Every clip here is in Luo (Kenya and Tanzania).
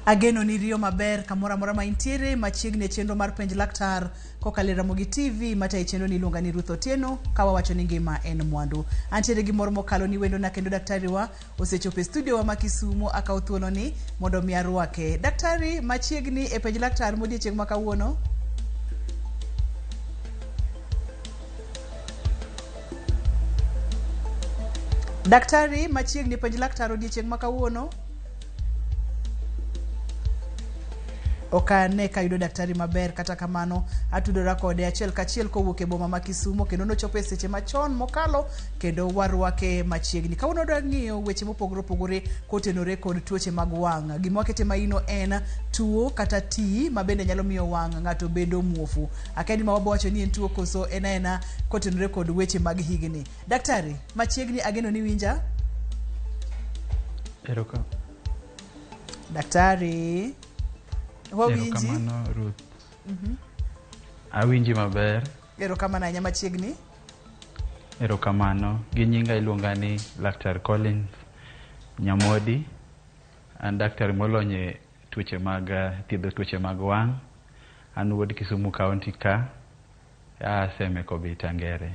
Ageno ni riyo maber kamora mora maintiere machiegni chenro mar penj laktar kokale Ramogi TV mata chenro ni luonga ni Ruth Otieno kawa wacho ni ngima en mwandu. Antiere gi mor mokalo ni wendo na kendo daktari wa osechopo e studio wa Makisumu akaw thuolo ni mondo mi arwake. Daktari machiegni e penj laktar modiechieng' ma kawuono. Daktari machiegni penj laktar odiechieng' ma kawuono. Okane kayudo daktari maber kata kamano atudora kode achiel kachiel kowuok e boma ma Kisumu kendo nochopo e seche machon mokalo kendo warwake machiegni. Kawuono dwa ng'iyo weche mopogore opogore kotenore kod tuoche mag wang'. Gima wakete maino en tuo kata tii ma bende nyalo miyo wang' ng'ato bedo muofu. Akeni ma wabowacho ni en tuo koso ena kotenore kod weche mag higni. Daktari machiegni ageno ni winja. Eroka. Daktari wawinji kamano Ruth. Awinji maber. Erokamano anya machiegni. Erokamano. Gi nyinga iluonga ni Laktar Collins Nyamodi. An daktari molonye tuoche mag thiedho tuoche mag wang'. An wuod Kisumu County ka. Aseme Kobita Ngere.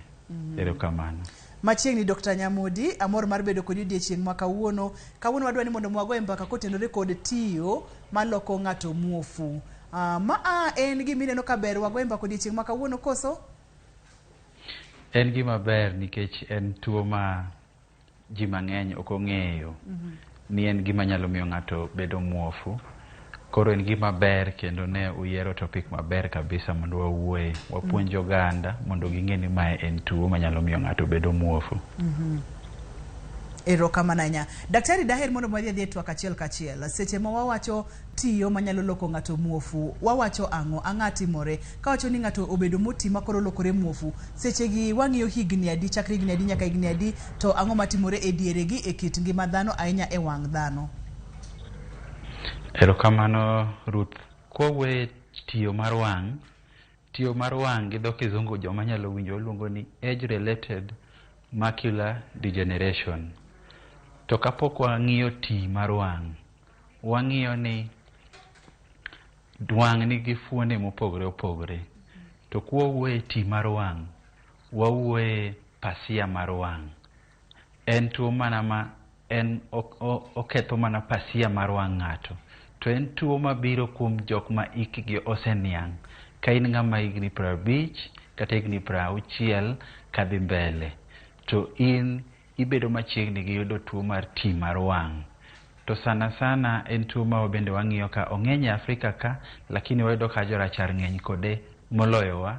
Erokamano. Machiegni Dr. Nyamodi, amor mar bedo kodi odiechieng' ma kawuono. Kawuono wadwa ni mondo mwago mbaka kotenore kod tiyo maloko ng'ato muofu. En gima ineno ka ber wago mbaka odiechieng' ma kawuono koso? En gima ber nikech en tuo ma ji mang'eny ok ong'eyo ni en gima nyalo miyo ng'ato bedo muofu. Koro en gima ber kendo ne uyiero topic maber kabisa mondo wawuoye. Wapuonj oganda mondo ging'e ni mae en tuo manyalo miyo ng'ato bedo muofu. Erokamano anya. Daktari daher mondo mwadhi twak achiel kachiel. Seche ma wawacho tiyo manyalo loko ng'ato muofu, wawacho ang'o ang'atimore. Kawacho ni ng'ato obedo moti ma koro lokore muofu. Seche gi wang'iyo higni adi, chakre higni adi nyaka higni adi, to ang'o matimore e diere gi e kit ngima dhano ahinya e wang' dhano. Erokamano Ruth. Kowe tiyo mar wang' gi dho kizungu joma nyalo winjo luongo ni age related macular degeneration. To kapok wang'iyo tii mar wang', wang'iyo ni wang' nigi fuonde mopogore opogore. To kwawuoye tii mar wang', wawuoye pasia mar wang'. En tuo mana ma oketho mana pasia mar wang' ng'ato. To en tuo mabiro kuom jok ma ikgi oseniang'. Ka in ng'ama higni 50 kata higni 60 kadhi mbele. To in ibedo machiegni gi yudo tuo mar tii mar wang'. To sana en tuo ma bende wang'iyo ka ong'eny e Afrika ka, lakini wayudo ka jorachar ng'eny kode moloyo wa.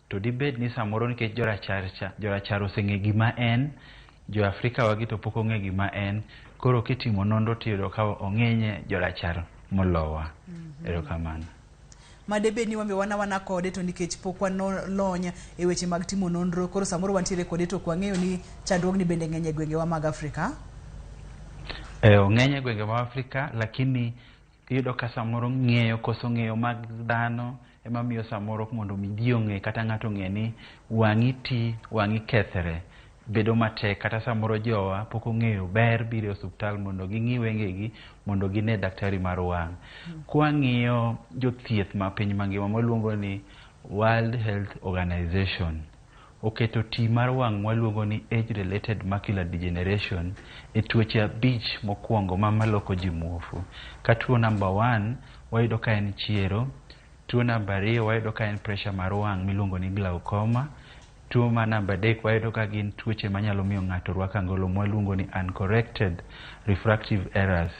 To dibed ni samoro nikech jorachar oseng'e gima en, jo Afrika wagi to pok ong'e gima en, koro kitimo nonro tiyudo ka ong'enye jorachar molowa. Erokamano. Madebe ni wambe wana kode to nikech pok wanolonya e weche mag timo nonro, koro samoro wantiere kode to kwang'eyo ni chandruok ni bende ng'eny e gwenge wa mag Afrika. Ong'eny e gwenge mag Afrika, lakini iyudo ka samoro koso ng'eyo mag dhano ema miyo samoro mondo mi ong'e kata ng'ato ng'e ni wang'i tii, wang'i kethre bedo matek, kata samoro jowa pok ong'eyo ber biro e osuptal mondo ging'i wengegi mondo gine daktari mar wang'. Kwang'iyo jothieth ma piny mangima maluongo ni World Health Organization oketo tii mar wang' waluongo ni age related macular degeneration e tuoche 5 mokwongo maloko ji muofu. Ka tuo number 1 wayudo ka en chiero, tuo number 2 wayudo ka en pressure mar wang' miluongo ni glaucoma, tuo ma number 3 wayudo ka gin tuoche manyalo miyo ng'ato rwako angolo mwaluongo ni uncorrected refractive errors.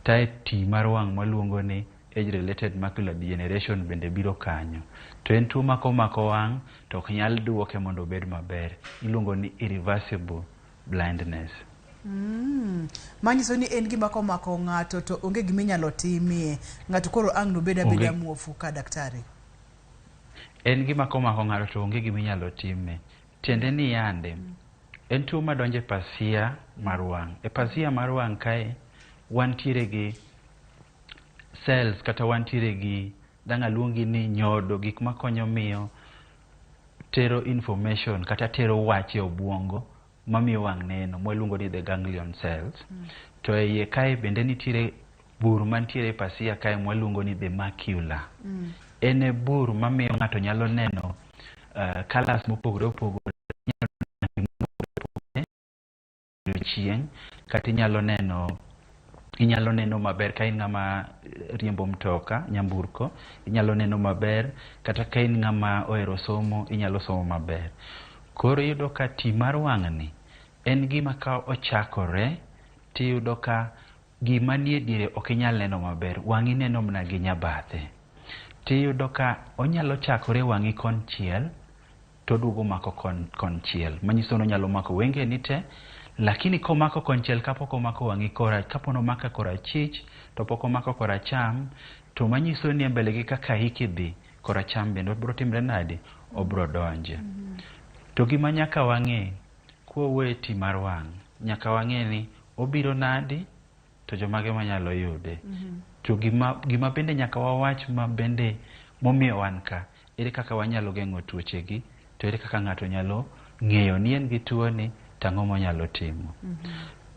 Tae tii mar wang' mwaluongo ni age related macular degeneration bende biro kanyo. To en tuo komako wang' to ok nyal duoke mondo obed maber. Iluongo ni irreversible blindness. Manyiso ni en gima komako ng'ato to onge gima inyalo timie. Ng'ato koro ang' no beda muofu ka daktari. En gima komako ng'ato to onge gima inyalo time. Tiende ni yande. En tuo madonje pasia mar wang'. E pasia mar wang' kae wantiere gi cells kata wantiere gi danga luongi ni nyodo, gik makonyo miyo tero information kata tero wach e obwongo mamiyo wang' neno, mwaluongo ni the ganglion cells. To e iye kae bende nitiere bur mantiere pasia kae mwaluongo ni the macula. En bur mamiyo ng'ato nyalo neno colors mopogore opogore, chieng' kata inyalo neno maber ka in ng'ama riembo mtoka nyamburko, inyalo neno maber, kata ka in ng'ama ohero somo inyalo somo maber. Koro iyudo ka ti mar wang'ni en gima ka ochakore tiyudo ka gima nie diere ok inyal neno maber, wang'i neno mana gi nyabathe. Tiyudo ka onyalo chakore wang'i konchiel toduogo mako konchiel, manyiso ni onyalo mako wengeni te, lakini komako konchiel kapok omako wang'i kapo nomako korachich to pok omako koracham, to manyiso ni mbele gi kaka hiki dhi koracham bende obro timre nade, obro donje. To gima nyaka wang'e kuwe ti mar wang', nyaka wang'e ni obiro nadi to jomage manyalo yude. To gima bende nyaka wawach ma bende momiyo wan ka, ere kaka wanyalo geng'o tuoche gi, to ere kaka ng'ato nyalo ng'eyo ni en gi tuo ni, tang'o monyalo timo.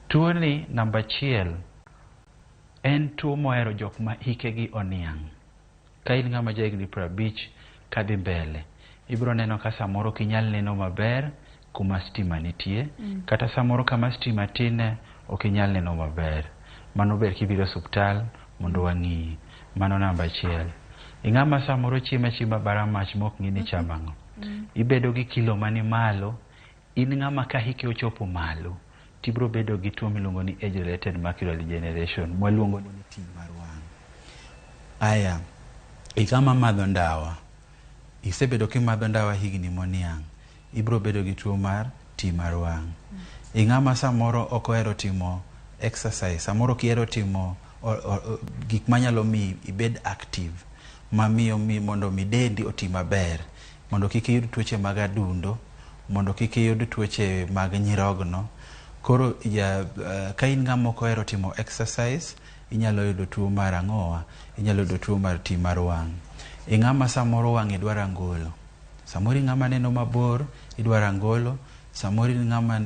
Tuo ni namba achiel en tuo mohero jok ma hikegi oniang'. Ka in ng'ama jahigni 50 kadhi mbele, ibro neno ka samoro ok inyal neno maber kuma stima nitie, kata samoro kama stima tine ok inyal neno maber. Mano ber kibiro osuptal mondo wang'i. Mano namba achiel. Ing'ama samoro chiema baramach mok ng'ini chamang'o, ibedo gi kilo mani malo, in ng'ama ka hiki ochopo malo, tibro bedo gi tuo miluongo ni age related macular degeneration, mwaluongo ni ti mar wang'. Aya, ikama madho ndawa, isebedo kimadho ndawa higni moniang', ibro bedo gi tuo mar ti mar wang'. Ing'ama samoro ok ohero timo exercise, samoro kihero timo gik manyalo mi ibed active, mamiyo mondo mi dendi oti maber, mondo kik iyud tuoche mag adundo, mondo kik iyud tuoche mag nyirogno. Koro ka in ng'ama ok ohero timo exercise, inyalo yudo tuo mar ang'owa, inyalo yudo tuo mar ti mar wang'. Ing'ama samoro wang'i dwaro angolo, samoro ing'ama neno mabor idwaro angolo, samoro ing'ama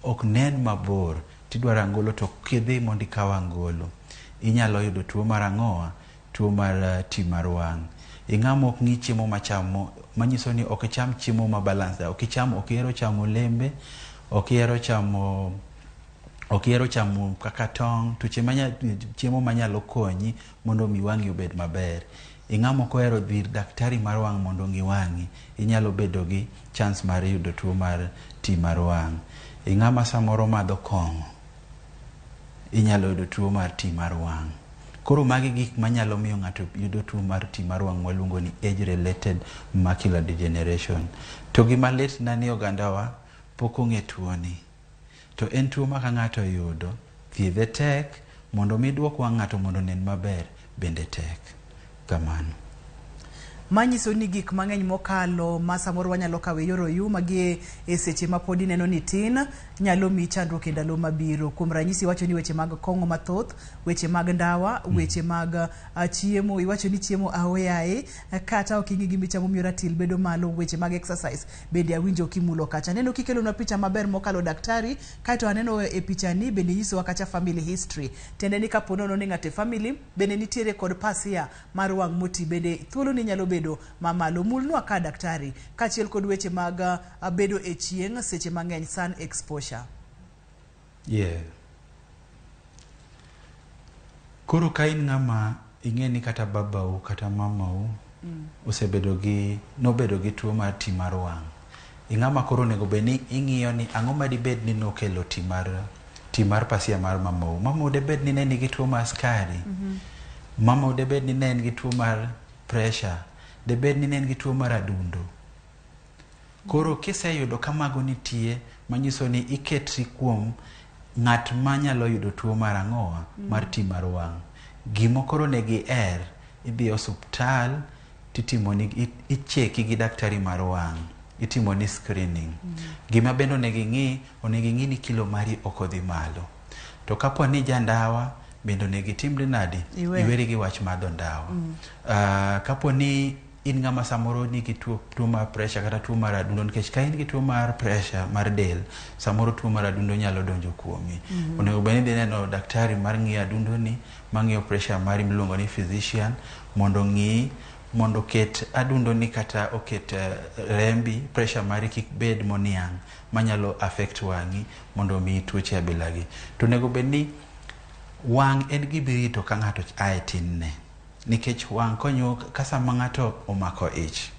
ok nen mabor tidwaro angolo, to kidhi mondo ikaw angolo, inyalo yudo tuo mar ang'owa, tuo mar ti mar wang'. Ing'ama ok ng'i chiemo machamo, manyiso ni ok icham chiemo ma balance, ok ihero chamo lembe, ok ihero chamo kaka tong', chiemo manyalo konyi mondo mi wang'i obed maber. Ing'ama ok ohero dhi daktari mar wang' mondo ng'i wang'i, inyalo bedo gi chance mar yudo tuo mar ti mar wang'. Ing'ama samoro madho kong'o, inyalo yudo tuo mar ti mar wang'. Koro magi gik manyalo miyo ng'ato yudo tuo mar ti mar wang' waluongo ni age related macular degeneration. To gima lit na ni ogandawa pok ong'e tuo ni. To en tuo ma ka ng'ato yudo, thiedhe tek, mondo mi duok wang' ng'ato mondo nen maber bende tek. Kamano. Manyiso ni gik mang'eny mokalo ma samoro wanyalo kawe yoro yuma gi e seche ma podi neno ni tin nyalo mi chandruok e ndalo mabiro. Kuom ranyisi iwacho ni weche mag kong'o mathoth, weche mag ndawa, weche mag chiemo, iwacho ni chiemo ahoyaye, kata ok ing'i gimichamo miyo ratil bedo malo, weche mag exercise bende awinjo kimulo kacha. Neno kikelo na picha maber mokalo daktari, kaito aneno e picha ni bende nyisowa kacha family history. Tiende ni kapo nono ni ng'ate family bende nitiere kod pasia mar wang' moti, bende thuolo ni nyalo bedo mamalo. Mulnwa ka daktari kachiel kod weche mag bedo e chieng' seche mang'eny, sun exposure. Koro ka in ng'ama ing'eni kata babau kata mamau nobedo gi tuo mar ti mar wang', ing'ama koro nego bed ni ing'iyo ni ang'o ma dibed ni nokelo ti mar pasia mar mamau. Mamau debed ni ne nigi tuo mar skari, mamau debed ni ne en gi tuo mar pressure, debed ni ne en gi tuo mar adundo. Koro kiseyudo ka mago nitie, manyiso ni iketri kuom ng'at ma nyalo yudo tuo mar ang'owa mar ti mar wang'. Gimo koro negi idhi osuptal icheki gi daktari mar wang', itimo ni screening. Gima bende onego ing'i ni kilo mari ok odhi malo. To kapo ni jandawa bende onego itimri nadi, iweri gi wach madho ndawa. Kapo ni in ng'ama samoro nigi tuo mar pressure kata tuo mar adundo, nikech ka in gi tuo mar pressure mar del, samoro tuo mar adundo nyalo donjo kuomi. Onego bed ni dhi neno daktari mar ng'iyo adundo ni, mang'iyo pressure mari miluongo ni physician, mondo ng'i, mondo ket adundo ni kata oket rembi, pressure mari kik bed moniang' manyalo affect wang'i mondo mi tuoche abilagi. To onego bed ni wang' en gibirito ka ng'ato ae tin ne, nikech wang' konyo ka sama ng'ato omako ich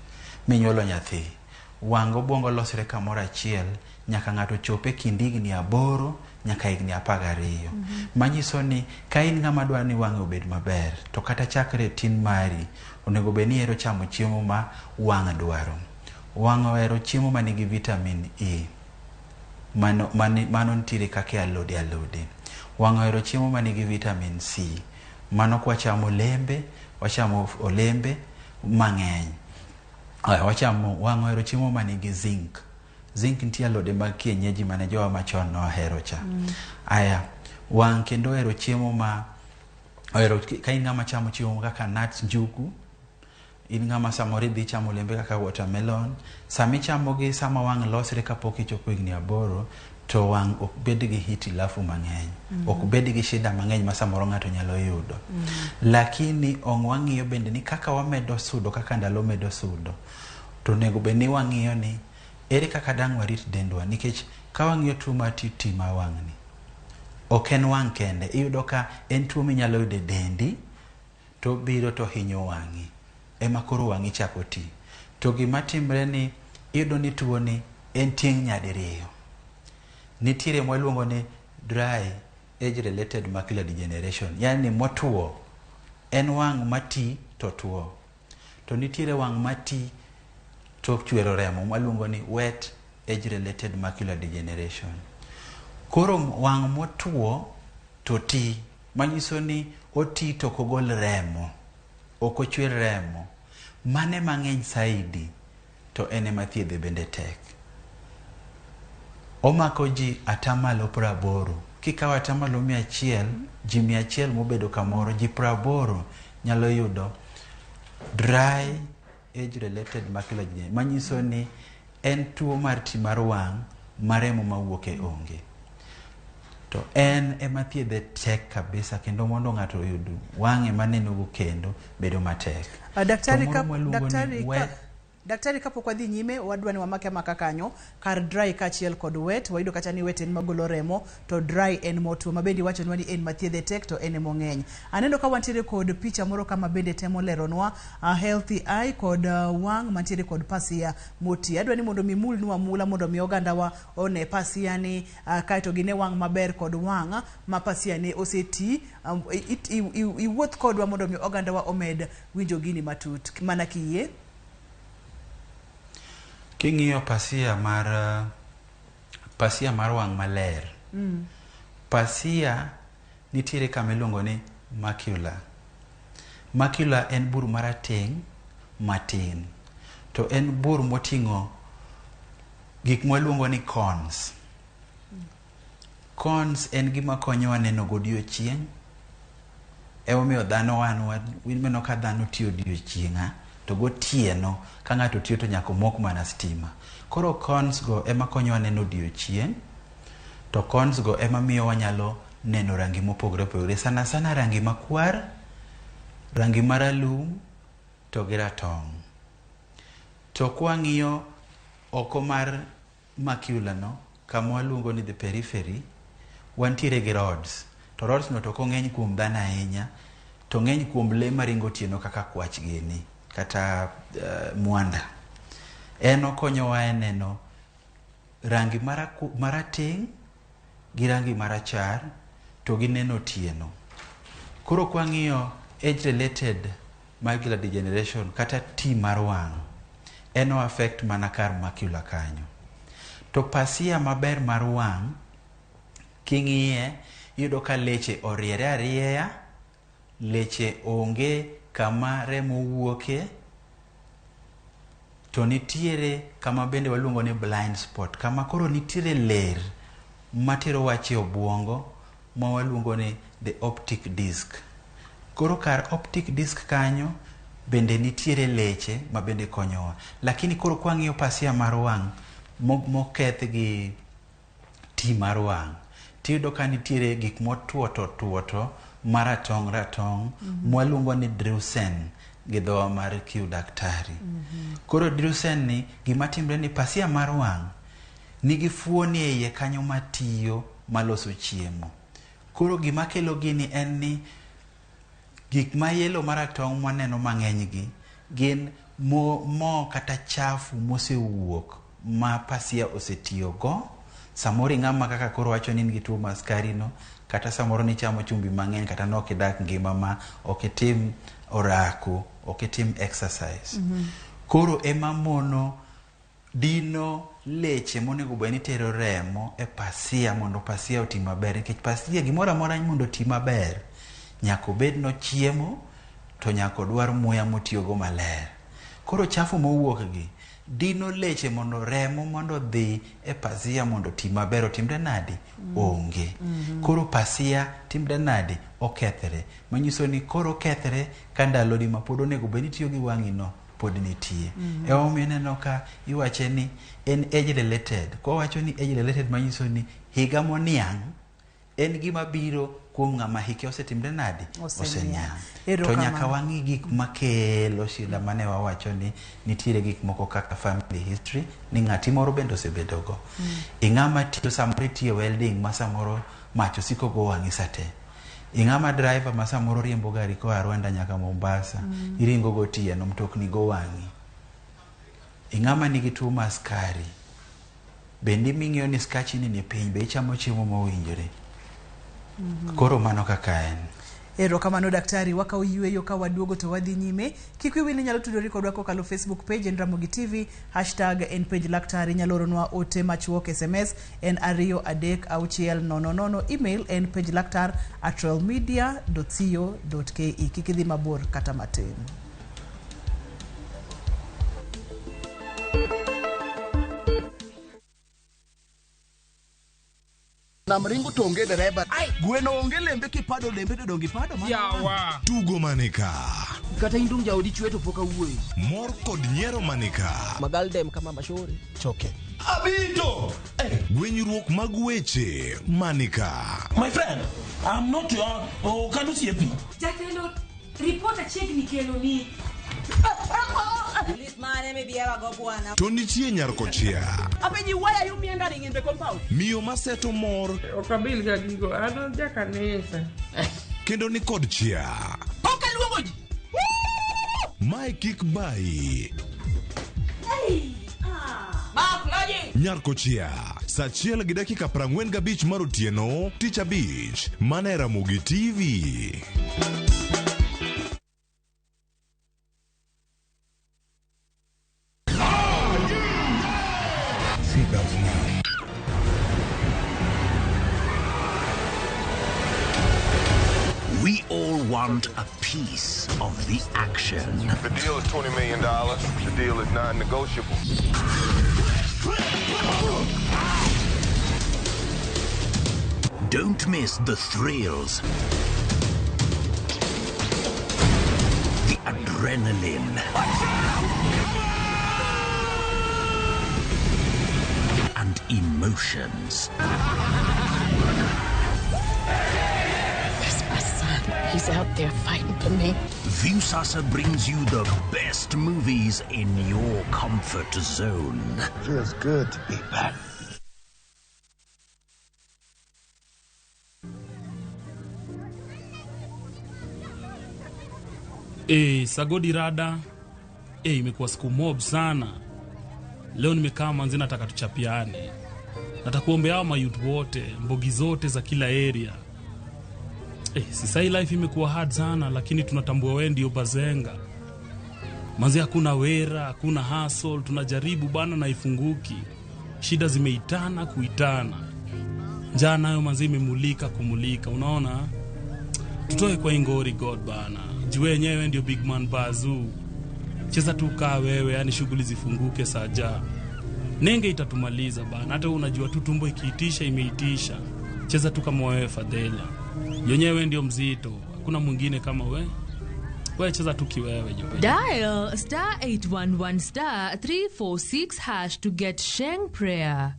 minyuolo nyathi, wang' obwongo losre kamoro achiel nyaka ng'ato chope kind higni 8 nyaka higni 12. Manyiso ni ka in ng'ama dwaro ni wang'e obed maber, to kata chakre tin mari onego bed ni ihero chamo chiemo ma wang' dwaro. Wang' ohero chiemo ma nigi vitamin E, mano nitiere kaka alode. Wang' ohero chiemo ma nigi vitamin C, mano kwa chamo olembe mang'eny. Wang' ohero chiemo ma nigi zinc. Zinc nitie alode mag kienyeji mane jowa machon no ohero cha. Wang' kendo ohero chiemo ma ka in ng'ama chamo chiemo kaka nuts, njugu, in ng'ama samoro dhi chamo olembe kaka watermelon, sama ichamogi sama wang' losre kapok ichopo higni 8, to wang' ok bed gi hitilafu mang'eny, ok bed gi shida mang'eny ma samoro ng'ato nyalo yudo. Lakini wang'iyo bende ni kaka wamedo sudo, kaka ndalo medo sudo, to onego bed ni wang'iyo ni ere kaka dang' warit dendwa, nikech ka wang'iyo tuo mar TT ma wang' ni ok en wang' kende, iyudo ka en tuo minyalo yudo e dendi to biro to hinyo wang'i, ema koro wang'i chako ti. To gima timre ni iyudo ni tuo ni en tieng' nyadiriyo. Nitiere mwaluongo ni dry age related macular degeneration, yani motuo, en wang' mati to tuo. To nitiere wang' mati to chwero remo, mwaluongo ni wet age related macular degeneration. Koro wang' motuo to ti, manyiso ni oti to kogol remo, ok ochwer remo, mane mang'eny saidi, to ene ma thiedhe bende tek. Omako ji atamalo 80. Kikawa atamalo 100, ji 100 mobedo kamoro, ji 80 nyalo yudo dry age related macular degeneration, manyiso ni en tuo mar ti mar wang' maremo mawuoke onge. To en ema thiedhe tek kabisa, kendo mondo ng'ato oyud wang'e maneno go kendo bedo matek. Daktari kapok wadhi nyime, wadwa ni wamake amaka kanyo kar dry kachiel kod wet. Wayudo kata ni wet en magolo remo, to dry en motuo, mabendi wacho ni en mathiedhe tek to en mong'eny. Aneno ka wantiere kod picha moro kama bende temo leronwa healthy eye kod wang' mantiere kod pasia moti. Adwa ni mondo mimulnwa mula mondo mi oganda wa one pasia ni, kaito gine wang' maber kod wang' ma pasia ni oseti, iwuoth kodwa mondo mi oganda wa omed winjo gini matut, mana kiyie. King'iyo pasia mar wang' maler, pasia nitiere kama iluongo ni macula. Macula en bur marateng' matin, to en bur moting'o gik mwaluongo ni cones. Cones en gima konyowa neno godiochieng'. Emomiyo dhano wineno ka dhano tiyo odiochieng'a, to gotieno ka ng'ato tiyo to nyaka mok mana stima. Koro cones go ema konyowa neno odiochieng', to cones go ema miyo wanyalo neno rangi mopogore opogore, sana rangi makwar, rangi maralum, to gi ratong'. To kwang'iyo oko mar macula no, kama waluongo ni the periphery, wantiere gi rods. To rods no to kong'eny kuom dhano ahinya, to ng'eny kuom le maringo tieno kaka kwach gini kata mwanda. En okonyowa e neno rangi marateng' gi rangi marachar, to gi neno tieno. Koro kwang'iyo age related macular degeneration kata ti mar wang', en o affect mana kar macula kanyo. To pasia maber mar wang', king'iye iyudo ka leche oriere arieya, leche onge kama remo wuoke, to nitiere kama bende waluongo ni blind spot, kama koro nitiere ler matero wach e obwongo ma waluongo ni the optic disc. Koro kar optic disc kanyo bende nitiere leche ma bende konyowa. Lakini koro kwang'iyo pasia mar wang' moketh gi ti mar wang', tiyudo ka nitiere gik motuoto maratong' mwaluongo ni drusen gi dhowa mar kiudaktari. Koro drusen ni gima timre ni pasia mar wang' nigi fuoni e iye kanyo matiyo maloso chiemo. Koro gima kelo gini en ni gik ma yelo maratong' mwaneno mang'eny gi gin mo kata chafu mosewuok ma pasia osetiyo go. Samoro ng'ama kaka koro wacho ni nigi tuo mar skari no, kata samoro ni chamo chumbi mang'eny, kata no kidak ngima ma okitim orako, okitim exercise. Koro ema mono dino leche monego bed ni tero remo e pasia mondo pasia oti maber. Nikech pasia gimoro amora mondo oti maber nyako bed no chiemo, to nyako dwar muya motiyogo maler. Koro chafu mowuok gi dino leche mondo remo mondo dhi e pasia mondo ti maber. Otimre nadi? Onge. Koro pasia timre nadi? Okethre. Manyiso ni koro okethre ka ndalo di ma pod onego bed ni tiyo gi wang'i no pod nitie. Omiyo neno ka iwache ni en age related. Kwa wacho ni age related manyiso ni higa moniang' en gima biro kuom ng'ama hike osetimre nadi? Oseniang'. To nyaka wang'i gik makelo shida mane wawacho ni nitiere gik moko kaka family history, ni ng'ati moro bende osebedo go. Ing'ama tiyo samoro tiyo welding ma samoro mach osiko go wang'i sate. Ing'ama driver ma samoro riembo gari koa Rwanda nyaka Mombasa, iringo go tieno mtokni go wang'i. Ing'ama nigi tuo mar skari, bende ming'eyo ni skachi ni piny, be ichamo chiemo mowinjore. Koro mano kaka en. Erokamano daktari, waka uyueyo ka waduogo to wadhi nyime. Kik wiyi ni nyalo tudori kodwa kokalo Facebook page en Ramogi TV #en page laktari. Nyalo oronwa ote machuok SMS en 23600. Email en page laktar@realmedia.co.ke. Kik idhi mabor kata matin. Namringo tonge dereba. Gweno onge lembe kipado lembe to dongi pado mana. Yawa. Tugo manika. Kata indung jaodi chweto poka wuoyi. Mor kod nyiero manika. Magaldem kama mashore. Choke. Abito. Gwenyruok mag weche manika. My friend, I'm not your kanu siepi. Jatelo, reporter check ni kelo ni. To nitie nyarkochia. Apenji, why are you meandering in the compound? Miyo maseto mor. Okabil ga gigo, ano jaka nesa. Kendo ni kod chia. Koka luongo ji. Mae kik bai. Nyarkochia. Saa 1:45 mar otieno, Tich Abich, mana Ramogi TV. We all want a piece of the action. The deal is $20 million. The deal is non-negotiable. Don't miss the thrills, the adrenaline, and emotions. He's out there fighting for me. Viusasa brings you the best movies in your comfort zone. Feels good to be back. Sagodi rada. Imekuwa siku mob sana. Leo nimekaa manzi nataka tuchapiane. Natakuombea hao mayouth wote, mbogi zote za kila area. Sisa hii life imekuwa hard sana, lakini tunatambua wewe ndio bazenga. Manzi hakuna wera, hakuna hustle, tunajaribu bana na ifunguki. Shida zimeitana kuitana. Njaa nayo manzi imemulika kumulika, unaona? Tutoe kwa ingori God bana. Jue yenyewe ndio big man bazu. Cheza tu kaa wewe, yani shughuli zifunguke saja. Nenge itatumaliza bana. Hata unajua tu tumbo ikiitisha imeitisha. Cheza tu kama wewe Fadela. Yenyewe ndio mzito. Hakuna mwingine kama we. Wewe cheza tu kiwewe jo. Dial *811*346# to get Sheng Prayer.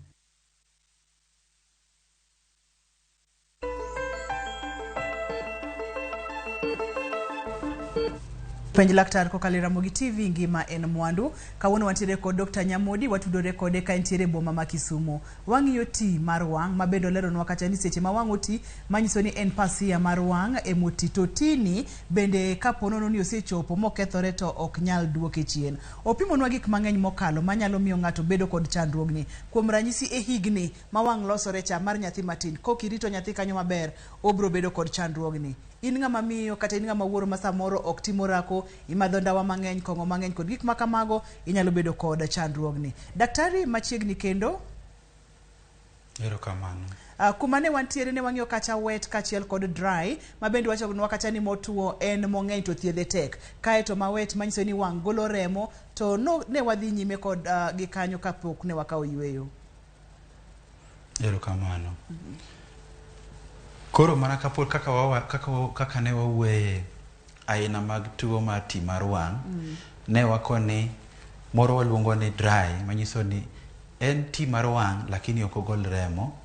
Penj laktar kokalo Ramogi TV ngima en mwandu. Kawuono wantiere kod Dr. Nyamodi, watudore kode ka entiere boma ma Kisumu. Wang'iyo ti mar wang' mabendo leronwa kata ni seche ma wang' oti manyiso ni en pasia mar wang' emoti to tini bende kaponono ni osechopo mokethore to ok nyal duoke chien. Opimonwa gik mang'eny mokalo manyalo miyo ng'ato bedo kod chandruogni. Kuom ranyisi e higni ma wang' losore cha mar nyathi matin, kokirito nyathi kanyo maber obro bedo kod chandruogni. In ng'ama miyo kata in ng'ama wuoro ma samoro ok timorako, imadho ndawa mang'eny, kong'o mang'eny kod gik makamago, inyalo bedo kod chandruogni. Daktari machiegni kendo erokamano. Kuma ne wantiere ne wang'iyo kacha wet kachiel kod dry, mabende wachognwa kacha ni motuo en mong'eny to thiedhe tek. Kae to mawet manyiso ni wang' golo remo to no ne wadhi nyime kod gi kanyo kapok ne wakawo yweyo. Erokamano. Koro mana kapol kaka ne wawuoye aina mag tuo mar ti mar wang', ne wakoni moro waluongo ni dry, manyiso ni en ti mar wang' lakini ok ogol remo.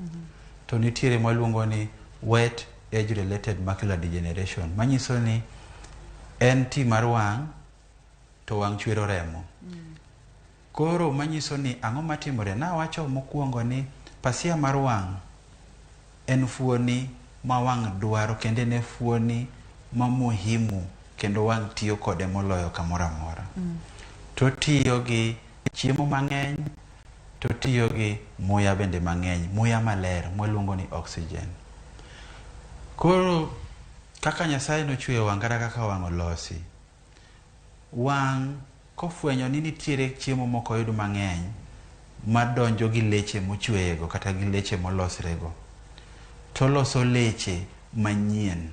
To nitiere mwaluongo ni wet age related macular degeneration, manyiso ni en ti mar wang' to wang' chwero remo. Koro manyiso ni ang'o matimore, na wacho mokwongo ni pasia mar wang' en fuoni ma wang' dwaro kendo ne fuoni ma muhimu kendo wang' tiyo kode moloyo kamoro amora. To tiyo gi chiemo mang'eny, to tiyo gi muya bende mang'eny, muya maler mwaluongo ni oxygen. Koro kaka Nyasaye nochweyo wang' kata kaka wang' olosi, wang' kofwenyo ni nitiere chiemo moko yud mang'eny madonjo gi leche mochweyego kata gi leche molosrego, to loso leche manyien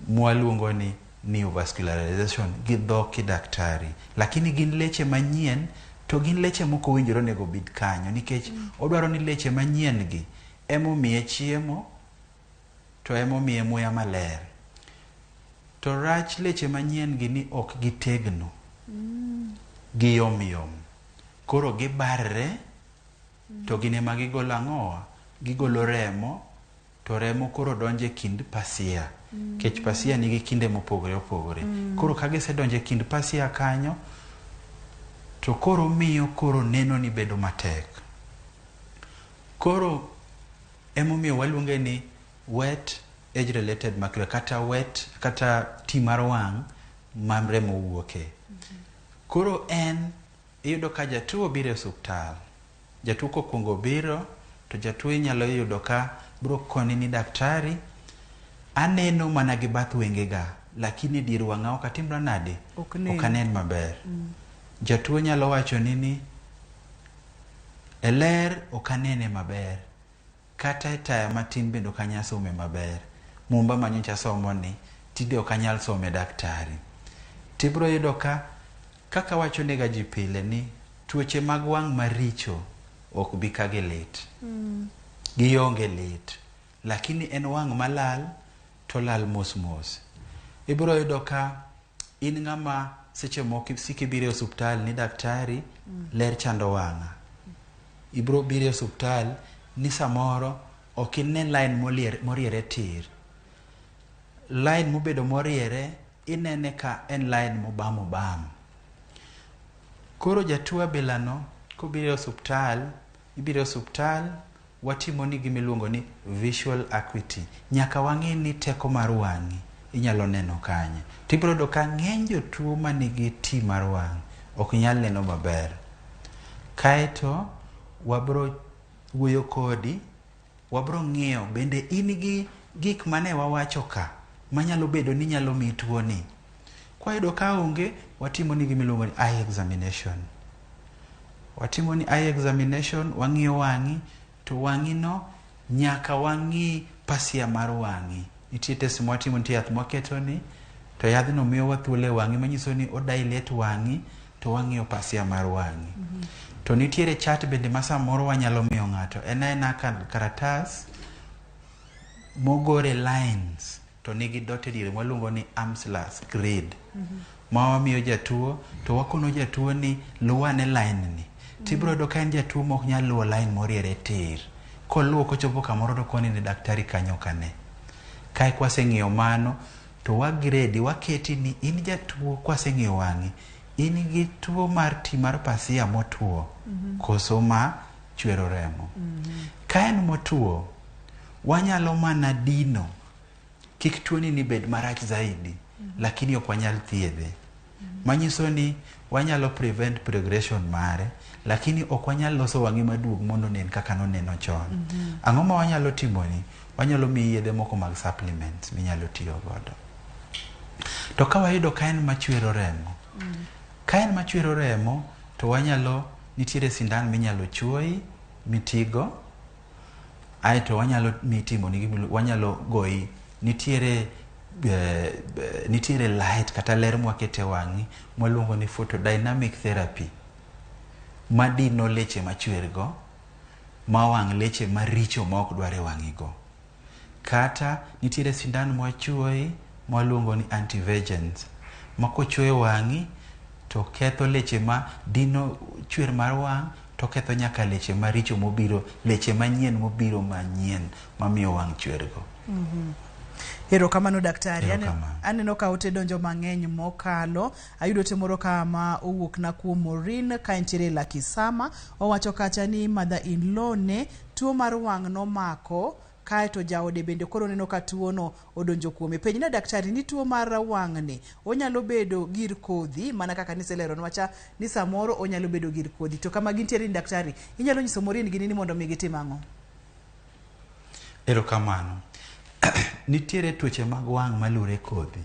mwaluongo ni neovascularization gi dho kidaktari. Lakini gin leche manyien to gin leche moko winjore nego bid kanyo, nikech odwaro ni leche manyien gi emomiye chiemo to emomiye muya maler. To rach leche manyien gi ni ok gitegno, giyom yom, koro gibarre, to gine ma gigolo ang'owa, gigolo remo, to remo koro donje kind pasia. Kech pasia nigi kinde mopogore opogore. Koro kagise donje kind pasia kanyo, to koro miyo koro neno ni bedo matek. Koro emomiyo waluonge ni wet age related macular kata wet kata ti mar wang' ma remo wuoke. Koro en iyudo ka jatuo biro e osuptal, jatuo kokwongo biro to jatuo inyalo yudo ka bro koni ni daktari, aneno mana gi bath wengega lakini dier wang'a ok atimra nade, ok anen maber. Jatuo nyalo wacho ni e ler ok anene maber, kata e taya matin bende ok anyal some maber, mumba manyocha somo ni tinde ok anyal some daktari. Tibro yudo ka kaka wacho nega ji pile ni tuoche mag wang' maricho ok bi ka gi lit, gionge lit, lakini en wang' malal to lal mos mos. Ibro yudo ka in ng'ama seche moko siki biro e osuptal ni daktari ler chando wang'a, ibro biro e osuptal ni samoro ok ine line moriere tir, line mobedo moriere inene ka en line mobam. Koro jatuo bilano kobiro e osuptal, ibiro e osuptal, watimo ni gimiluongo ni visual acuity, nyaka wang'e ni teko mar wang'i inyalo neno kanye. Tibro do ka ng'eny jotuo manigi ti mar wang' ok nyal neno maber. Kaeto wabro wuoyo kodi, wabro ng'iyo bende in gi gik mane wawacho ka manyalo bedo ni nyalo mi tuo ni. Kwa yudo ka onge, watimo ni gimiluongo ni eye examination. Watimo ni eye examination, wang'iyo wang'i, to wang'i no nyaka wang'i pasia mar wang'i. Nitie test mwatimo, nitie yath mwaketo ni, to yadhno miyo wathuole wang'i manyiso ni odilate wang'i, to wang'iyo pasia mar wang'i. To nitiere chat bende ma samoro wanyalo miyo ng'ato, en karatas mogore lines to nigi dotted ire mwaluongo ni Amsler's grade. Ma wamiyo jatuo to wakono jatuo ni luwane line ni. Tibro do ka en jatuo mok nyal luwo line moriere tir. Koluwo kochopo kamoro to koni ni daktari kanyo kane. Kae kwaseng'iyo mano to wagredi waketi ni in jatuo kwaseng'iyo wang'i in gi tuo mar ti mar pasia motuo koso ma chwero remo. Ka en motuo wanyalo mana dino kik tuoni ni bed marach zaidi lakini ok wanyal thiedhe. Manyiso ni wanyalo prevent progression mare lakini ok wanyal loso wang'i maduong' mondo nen kaka noneno chon. Ang'o ma wanyalo timo ni? Wanyalo miyi yedhe moko mag supplements minyalo tiyo godo. To ka wayudo ka en machwero remo, ka en machwero remo to wanyalo nitiere sindan minyalo chuoyi mitigo, aeto wanyalo mitimo ni wanyalo goyi nitiere light kata ler mwakete wang'i mwaluongo ni photodynamic therapy madino leche machwergo ma wang' leche maricho ma ok dware wang'igo. Kata nitiere sindan mwachuoyi mwaluongo ni antivirgens ma kochuoyo wang'i to ketho leche ma dino chwer mar wang' to ketho nyaka leche maricho mobiro, leche manyien mobiro manyien mamiyo wang' chwergo. Erokamano daktari. Aneno ka ote donjo mang'eny mokalo. Ayudo te moro kama owuok na kuom Morin ka entiere Lakisama. Owacho kacha ni mother-in-law ne tuo mar wang' nomako kae to jaode bende koro neno ka tuo no odonjo kuome. Penj na daktari ni tuo mar wang' ni onyalo bedo gir kodhi mana kaka niselero nwacha ni samoro onyalo bedo gir kodhi. To kama gintiere ni daktari inyalo nyiso Morin gini ni mondo mi gitim ang'o? Erokamano. Nitiere tuoche mag wang' malure kodhi.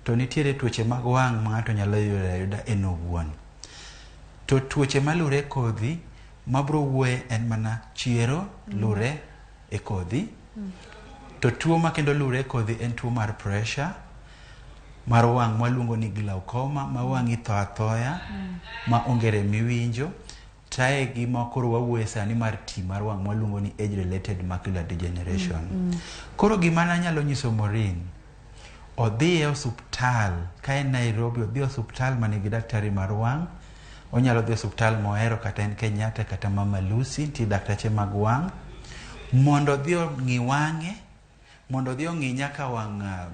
To nitiere tuoche mag wang' ma ng'ato nyalo yuda en owuon. To tuoche malure kodhi mabro wuoye en mana chiero lure e kodhi. To tuo ma kendo lure kodhi en tuo mar pressure mar wang' mwaluongo ni glaucoma ma wang'i tho athoya ma ongere miwinjo. Tae gima koro wawuoye sani mar ti mar wang' mwaluongo ni age related macular degeneration. Koro gima nanyalo nyiso Morin odhi e osuptal ka en Nairobi, odhi e osuptal manigi daktari mar wang'. Onyalo dhi e osuptal mohero kata en Kenyatta kata Mama Lucy ti daktache mag wang' mondo odhi ong'i wang'e, mondo odhi ong'i nyaka wang'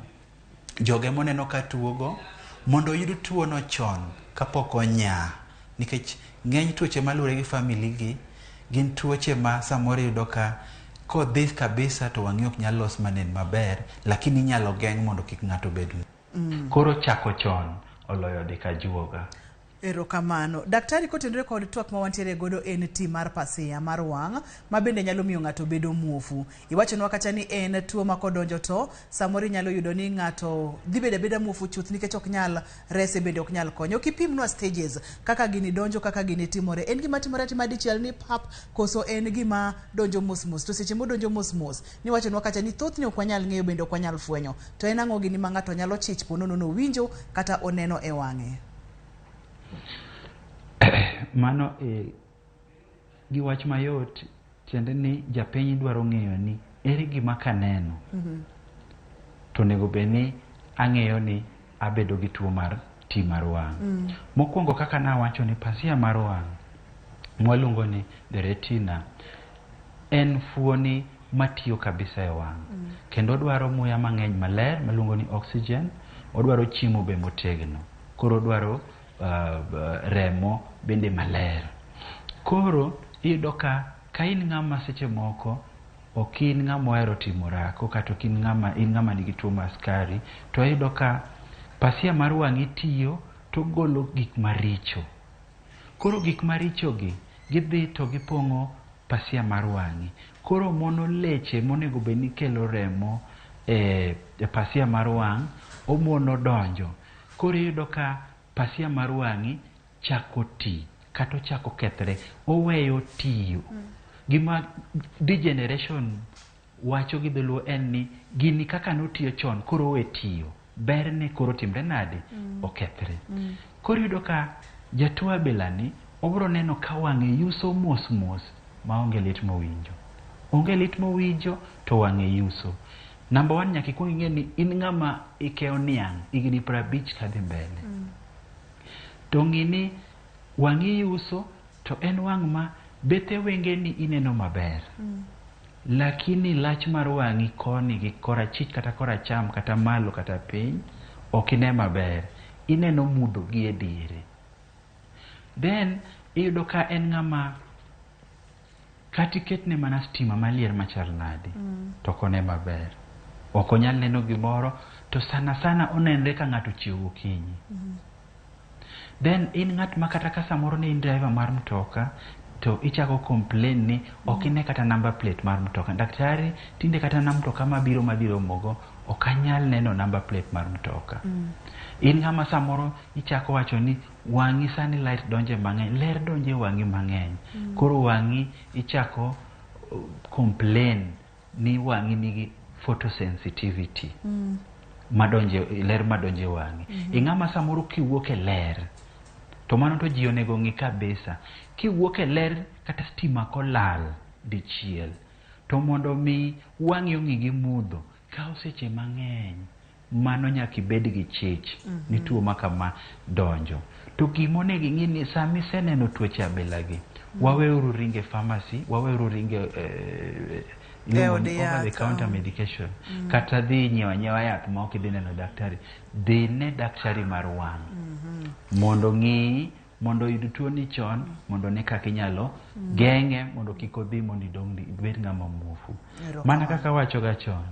joge moneno ka tuogo mondo oyud tuo no chon kapok onya. Nikech ng'eny tuoche malure gi family gi gin tuoche ma samoro yudo ka kodhi kabisa to wang'i ok nyal los manen maber lakini inyalo geng' mondo kik ng'ato bed. Koro chako chon oloyo dika juoga. Erokamano. Daktari kotenore kod twak ma wantiere godo en ti mar pasia mar wang' ma bende nyalo miyo ng'ato bedo muofu. Iwachonwa kacha ni en tuo ma kodonjo to samoro nyalo yudo ni ng'ato dhi bedo beda muofu chuth nikech ok nyal rese bende ok nyal konyo. Kipimnwa stages kaka gini donjo kaka gini timore. En gima timore ati madichiel ni pap koso en gima donjo mos. To seche modonjo mos niwachonwa kacha ni thothne ok wanyal ng'eyo bende ok wanyal fwenyo. To en ang'o gini ma ng'ato nyalo chich ponono no winjo kata oneno e wang'e? Mano gi wach mayot tiende ni japiny dwaro ng'eyo ni ere gima kaneno to nego beni ang'eyo ni abedo gi tuo mar ti mar wang'. Mokwongo kaka nawacho ni pasia mar wang' mwaluongo ni the retina en fuoni matiyo kabisa e wang'. Kendo dwaro muya mang'eny maler maluongo ni oxygen, odwaro chiemo be motegno. Koro dwaro remo bende maler. Koro iyudo ka in ng'ama seche moko ok in ng'ama ohero timo rako kata in ng'ama nigi tuo mar skari, to iyudo ka pasia mar wang'i tiyo to golo gik maricho. Koro gik maricho gi gidhi to gipong'o pasia mar wang'i. Koro mono leche monego bed ni kelo remo e pasia mar wang' omono donjo. Koro iyudo ka pasia mar wang'i chako ti kata chako kethre, oweyo tiyo. Gima degeneration wacho gi dholuo en ni gini kaka notiyo chon koro owe tiyo. Berne koro timre nade? Okethre. Koro iyudo ka jatuo bilani obro neno ka wang'e yuso mos ma onge lit mowinjo. Onge lit mowinjo to wang'e yuso. Number one, nyaki kuongi ng'e ni in ng'ama ikeo niang' igni 50 kadhi mbele. To ng'ini wang'i uso to en wang' ma bethe wenge ni ineno maber. Lakini lach mar wang'i koni gi korachich kata koracham kata malo kata piny ok ine maber. Ineno mudho gi e diere. Then iyudo ka en ng'ama katiketne mana stima malier machal nadi to kone maber. Ok onyal neno gimoro to sana sana onenre ka ng'ato chiewo okinyi. Then in ng'at ma kata ka samoro ne in driver mar mtoka to ichako complain ni ok ine kata number plate mar mtoka. Daktari tinde kata na mtoka mabiro mogo ok anyal neno number plate mar mtoka. In ng'ama samoro ichako wacho ni wang'i sani light donje mang'eny, ler donje wang'i mang'eny. Koro wang'i ichako complain ni wang'i nigi photosensitivity. Ler madonje wang'i. Ing'ama samoro kiwuok e ler to mano to ji onego ng'i kabisa. Kiwuok e ler kata stima kolal dichiel to mondo mi wang'i ong'i gi mudho kao seche mang'eny. Mano nyaki bed gi chich ni tuo makama donjo. To gimonego ing'i ni sami seneno tuoche abelagi waweuru ringe pharmacy, waweuru ringe over the counter medication. Kata dhi nyiewa yath ma ok idhi neno daktari. Dhi ne daktari mar wang'. Mondo ng'i mondo yud tuo ni chon mondo ne kaka inyalo geng'e mondo kik odhi mondo idong ibed ng'ama muofu. Mana kaka wacho ga chon.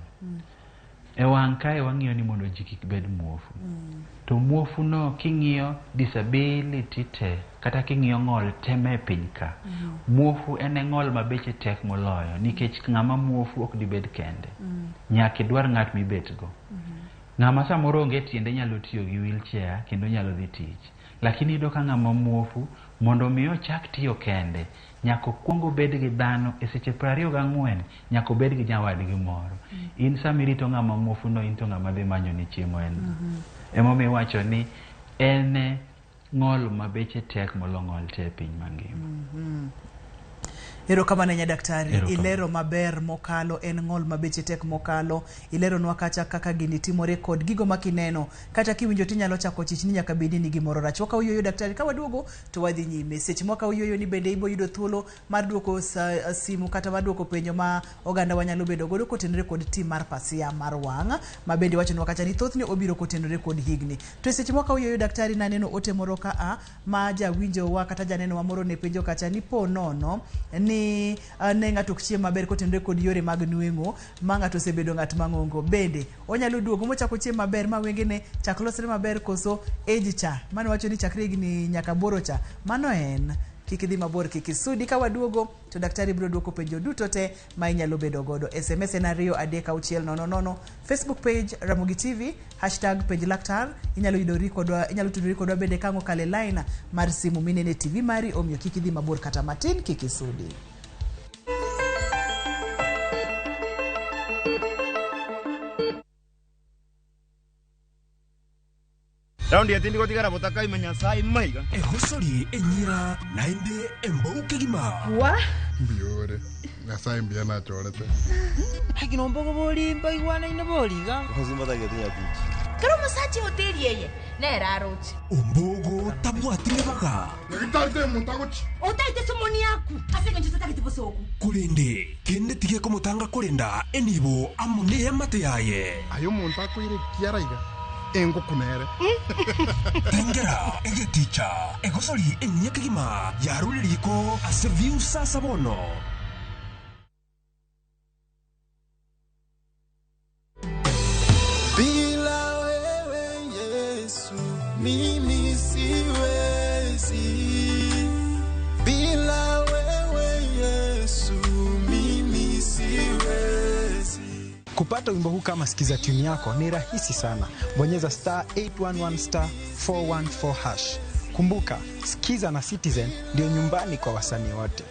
E wang' kae wang'iyo ni mondo ji kik bed muofu. To muofu no king'iyo disability te kata king'iyo ng'ol teme piny ka. Muofu en ng'ol ma beche tek moloyo nikech ng'ama muofu ok dibed kende. Nyaki dwar ng'at mibet go. Ng'ama samoro onge tiende nyalo tiyo gi wheelchair kendo nyalo dhi tich. Lakini iyudo ka ng'ama muofu mondo mi ochak tiyo kende nyako kuongo bed gi dhano e seche 24 nyako bed gi nyawadgi moro. In samirito ng'ama muofu no into ng'ama dhi manyo ni chiemo en. Emomiyo iwacho ni en ng'ol ma beche tek molo ng'ol te piny mangima. Erokamano nya daktari, ilero maber mokalo en ng'ol mabeche tek mokalo, ilero nwa kacha kaka gini timore kod gigo makineno, kata kiwinjo tinyalo chako chich ni nyaka bedi ni gimoro rach. Waka uyoyo daktari, ka waduogo to wadhi nyime. Seche mwaka uyoyo ni bende ibo yudo thuolo mar duoko simu kata mar duoko penjo ma oganda wanyalo bedo godo kotenore kod tim mar pasia mar wang', ma bende wacho nwa kacha ni thothne obiro kotenore kod higni. To seche mwaka uyoyo daktari naneno ote moro ka ma jawinjo wa kata janeno wa moro ne penjo kacha ni po nono ni ne ng'ato ok chiem maber kotenore kod yore mag nweng'o ma ng'ato osebedo ng'at mang'ongo. Bende onyalo duogo mochako chiem maber ma wengene chak losre maber koso age cha mano wacho ni chakre higni nyaka boro cha mano en kik idhi mabor kik isudi. Ka waduogo to daktari biro duoko penjo duto te ma inyalo bedo godo. SMS en 23600. Facebook page Ramogi TV #penj laktar. Inyalo tudori kodwa bende kango kale line mar simu minene TV mari, omiyo kik idhi mabor kata matin, kik isudi. Raundi ya tindi kwa tigara botaka imenya sai maiga. Hosori enyira nainde embouke gima. Wa? Biore. Nasai mbia na chorete. Haki nombogo boli mbai wana ina boliga. Hosima ta gete ya tichi. Karo masachi hoteli yeye. Nera rochi. Ombogo tabu atilebaga. Ngitate mutagochi. Otaite somoni yaku. Asenge njutata kitibosoku. Kulende kende tige komotanga kulenda enibo amune amate yaye. Ayo montaku ire kiaraiga. Engo kunere. Ingera ege ticha egosori enyeke gima yaruliriko aseviu sasa bono. Bila wewe Yesu mimi siwezi. Bila wewe Yesu mimi siwezi. Kupata wimbo huu kama sikiza tune yako ni rahisi sana. Bonyeza *811 *414#. Kumbuka, Sikiza na Citizen ndio nyumbani kwa wasanii wote.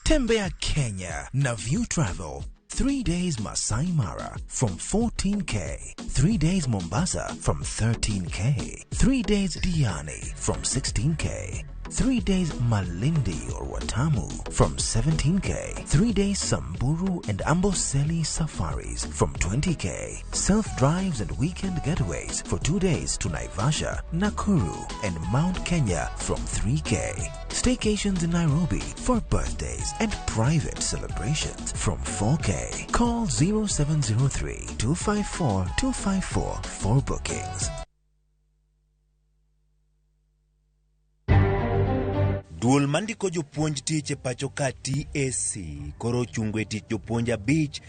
Tembea Kenya na View Travel. 3 days Masai Mara from 14K. 3 days Mombasa from 13K. 3 days Diani from 16K. 3 days Malindi or Watamu from 17K. 3 days Samburu and Amboseli safaris from 20K. Self-drives and weekend getaways for 2 days to Naivasha, Nakuru and Mount Kenya from 3K. Staycations in Nairobi for birthdays and private celebrations from 4K. Call 0703-254-254 for bookings. Duol mandiko jopuonj tich e pacho ka TAC koro chungwe tich jopuonj abich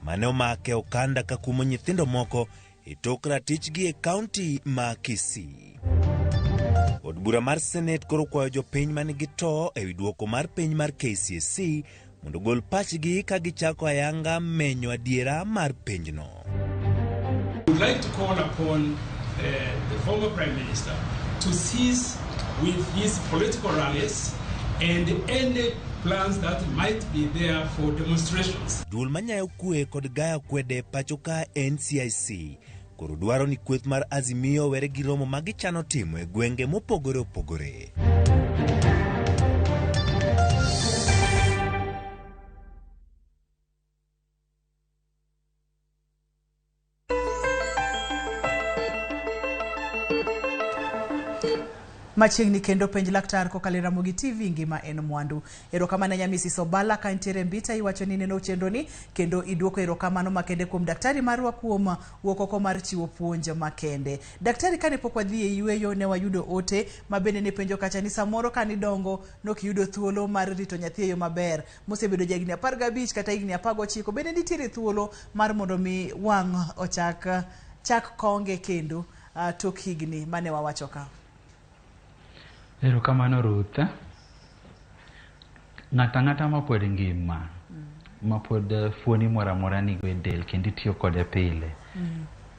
mane omake okanda ka kumo nyithindo moko e tok ratichgi e kaunti ma Kisii. Od bura mar Senate koro kwayo jopiny manigi to e wi duoko mar piny mar KCSE mondo gol pachgi ka gichako ayanga menyo adiera mar pinyno. We would like to call upon the former Prime Minister to cease with his political rallies and any plans that might be there for demonstrations. Duol manyayo kwe kod gaya kwede pacho ka NCIC koro dwaro ni kweth mar Azimio were gi romo magichano timo e gwenge mopogore opogore. Machiegni kendo penj laktar kokalo Ramogi TV ngima en mwandu. Erokamano Nyamisi Sobala ka ntiere mbita iwacho ni neno chenro ni kendo iduoko erokamano makende kuom daktari marwa kuom wuokoko mar chiwo puonj makende. Daktari kane pok wadhi e yweyo ne wayudo ote mabende ne penjo kacha ni samoro kani dongo nokiyudo thuolo mar rito nyathi e yo maber. Mosebedo jagni 15 kata higni 19 bende nitiere thuolo mar mondo mi wang chak konge kendo tok higni mane wawacho ka. Erokamano Ruth. Ng'ata ma pod ngima ma pod fuoni moro amora nigo e del kendo itiyo kode pile.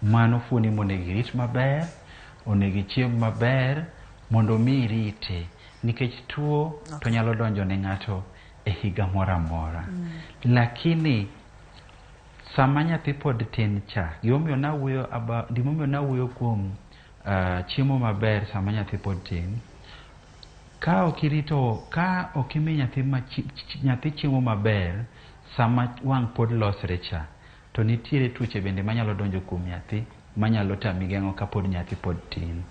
Mano fuoni monego irit maber, onego ichiem maber mondo mi irite nikech tuo to nyalo donjo ne ng'ato e higa moro amora. Lakini sama nyathi pod tin cha, gimomiyo nawuoyo kuom chiemo maber sama nyathi pod tin. Ka okimi nyathi chiemo maber sama wang' pod losre cha, to nitiere tuoche bende manyalo donjo kuom nyathi manyalo tami geng'o ka pod nyathi pod tin.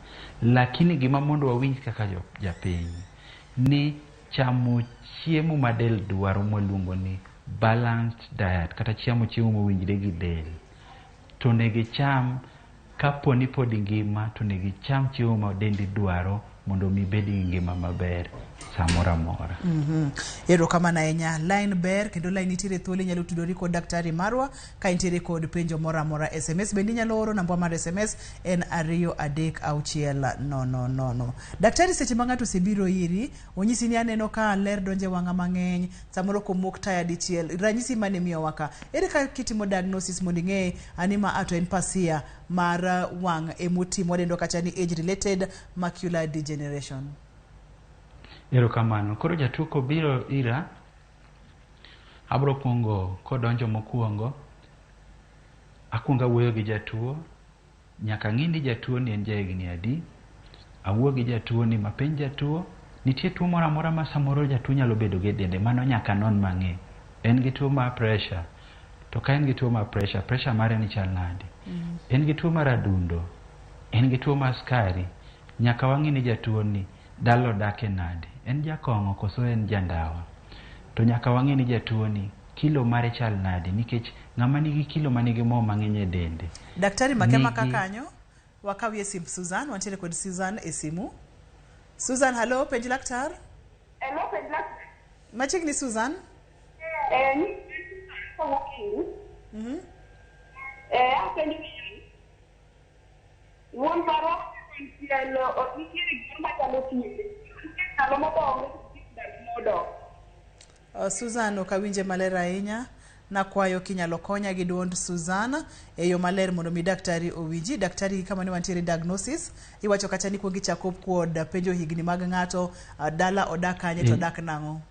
Lakini gima mondo wawinj kaka japiny ni chamo chiemo ma del dwaro mwaluongo ni balanced diet kata chiemo mowinjre gi del. To onego icham kaponi pod ngima, to onego icham chiemo ma dendi dwaro mondo mi bedi ngima maber samora amora. Erokamano ahinya. Line ber kendo line nitiere thuolo nyalo tudori kod daktari marwa ka nitiere kod penjo moro amora. SMS bende nyalo oro, namba mar SMS en 23600. Daktari seche ma ng'ato osebiro iri onyisi ni aneno ka ler donje wang'a mang'eny samoro komok taya dichiel, ranyisi mane miyo waka ere ka kitimo diagnosis mondo ing'e anima ato en pasia mar wang' emotimo wadendo kacha ni age related macular degeneration. Erokamano. Koro jatuo kobiro ira, abro kuongo kodonjo mokuongo, akwonga wuoyo gi jatuo, nyaka ng'ini jatuo ni en jahigni adi, awuo gi jatuo ni mapenj jatuo, nitie tuo moro amora ma samoro jatuo nyalo bedo gi dende, mano nyaka non mang'e. En gi tuo mar pressure, to ka en gi tuo mar pressure mare ni chal nade. En gi tuo mar adundo, en gi tuo mar skari, nyaka wang'ini jatuo ni dalo dake nade. En jakong'o koso en jandawa. To nyaka wang'ini jatuo ni kilo mare chal nade, nikech ng'ama nigi kilo manigi mo mang'eny e dende. Daktari makema kakanyo wakawie sim Susan, wantiere kod Susan e simu. Susan, hello, penj laktar. Hello, penj laktar. Machiegni Susan? Apenjo wuon marwa tielo nitiere gima machalo tiende. Nyalo modongo Susan, okawinje maler ahinya. Nakwayo kinyalo konya gi duond Susan e yo maler mondo mi daktari owinji. Daktari kama ne wantiere diagnosis iwacho kacha ni kuongi chako kod penjo higni mag ng'ato, dala odak kanye to odak nang'o.